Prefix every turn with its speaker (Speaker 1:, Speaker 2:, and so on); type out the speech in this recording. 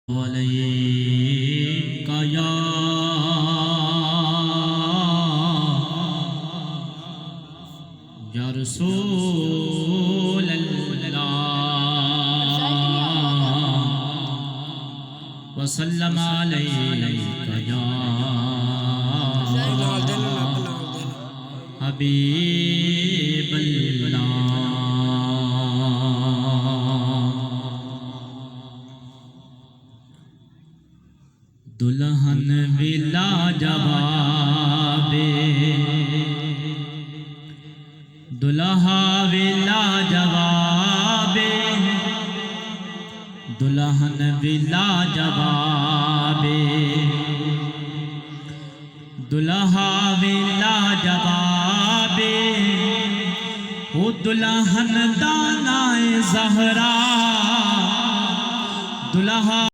Speaker 1: अलैका या रसूल अल्लाह वसल्लम अलैका या हबीब अल्लाह। दुल्हन विला जवाबे दुल्हा विला जवाबे दुल्हन विला जवाबे दुल्हा विला जवाबे ओ दुल्हन दानाए ज़हरा दुल्हा